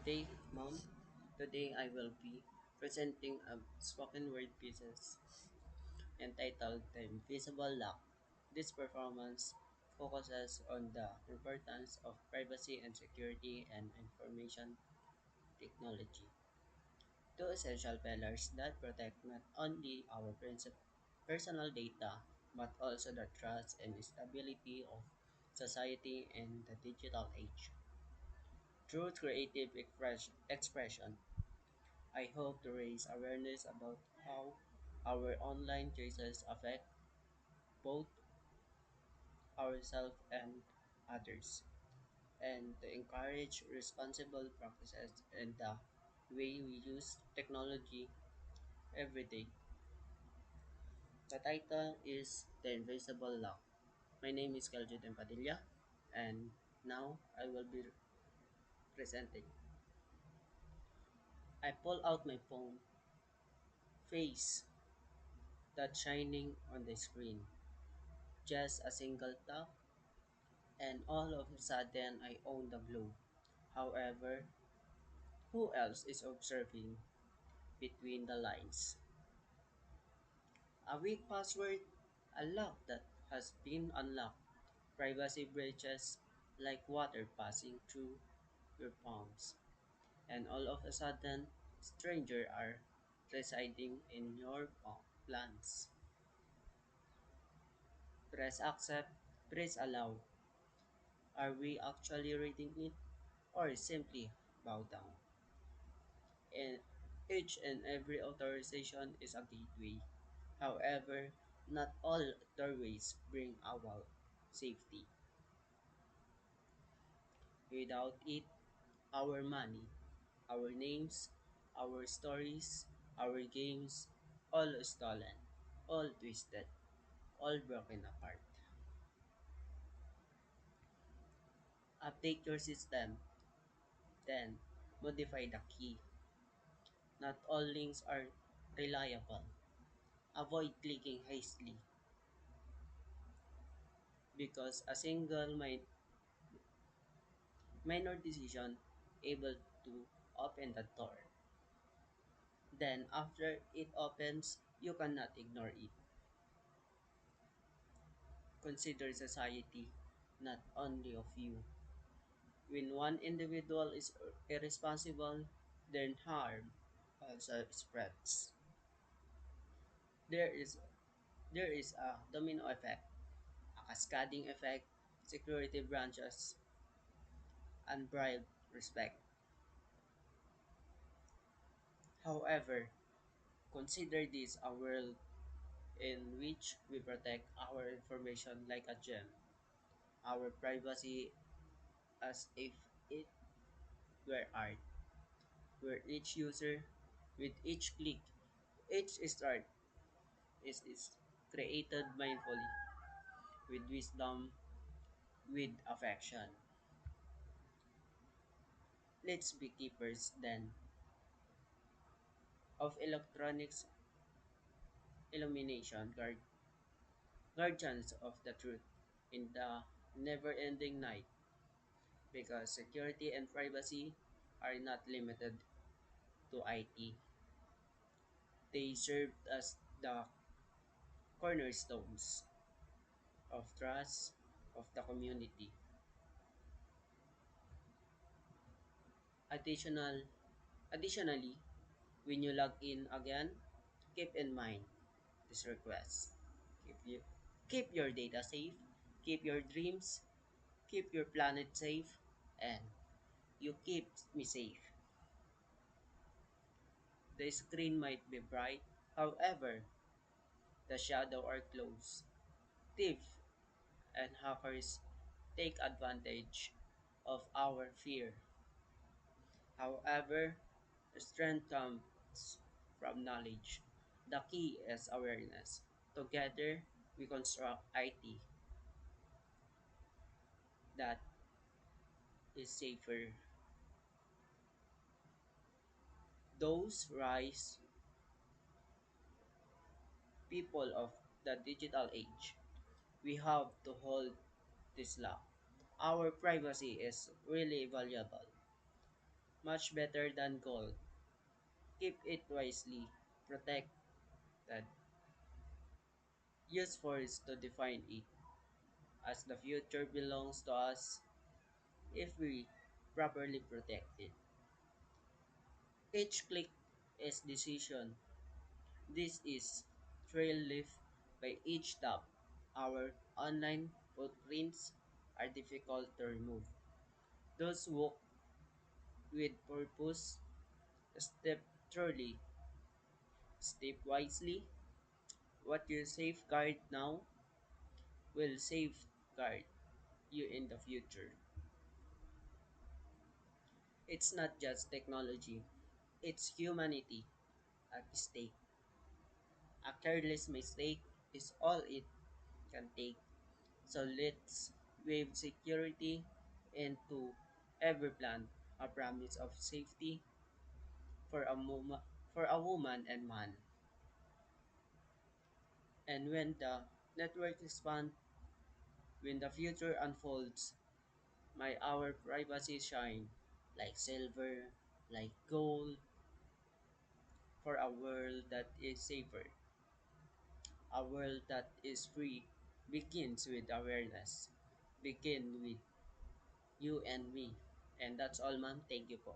Good day, Mom. Today I will be presenting a spoken word pieces entitled The Invisible Lock. This performance focuses on the importance of privacy and security and information technology. Two essential pillars that protect not only our personal data but also the trust and stability of society in the digital age. Through creative expression, I hope to raise awareness about how our online choices affect both ourselves and others, and to encourage responsible practices in the way we use technology every day. The title is The Invisible Lock. My name is Kelvin Padilla, and now I will be presenting. I pull out my phone, face that shining on the screen. Just a single tap and all of a sudden I own the globe. However, who else is observing between the lines? A weak password, a lock that has been unlocked, privacy breaches like water passing through your palms, and all of a sudden, strangers are residing in your plans. Press accept, press allow. Are we actually reading it or simply bow down? And each and every authorization is a gateway. However, not all doorways bring about safety. Without it, our money, our names, our stories, our games, all stolen, all twisted, all broken apart. Update your system, then modify the key. Not all links are reliable. Avoid clicking hastily because a single minor decision able to open the door. Then after it opens, you cannot ignore it. Consider society, not only of you. When one individual is irresponsible, then harm also spreads. There is there is a domino effect, a cascading effect, security branches, unbridled respect. However, consider this a world in which we protect our information like a gem, our privacy as if it were art, where each user, with each click, each start is created mindfully, with wisdom, with affection. Let's be keepers then of electronics illumination, guardians of the truth in the never-ending night, because security and privacy are not limited to IT. They serve as the cornerstones of trust of the community. Additional, Additionally, when you log in again, keep in mind this request. Keep, you, keep your data safe, keep your dreams, keep your planet safe, and you keep me safe. The screen might be bright, however, the shadow are close. Thieves and hackers take advantage of our fear. However, strength comes from knowledge. The key is awareness. Together, we construct IT that is safer. Those rise people of the digital age. We have to hold this law. Our privacy is really valuable. much better than gold. Keep it wisely, protect that. Use force to define it, as the future belongs to us if we properly protect it. Each click is decision. This is trail left by each tap. Our online footprints are difficult to remove. Those walk with purpose, step truly, step wisely. What you safeguard now will safeguard you in the future. It's not just technology, it's humanity at stake. A careless mistake is all it can take. So let's weave security into every plan, a promise of safety for for a woman and man. And when the network expands, when the future unfolds, may our privacy shine like silver, like gold, for a world that is safer, a world that is free, begins with awareness. Begin with you and me. And that's all, ma'am. Thank you po.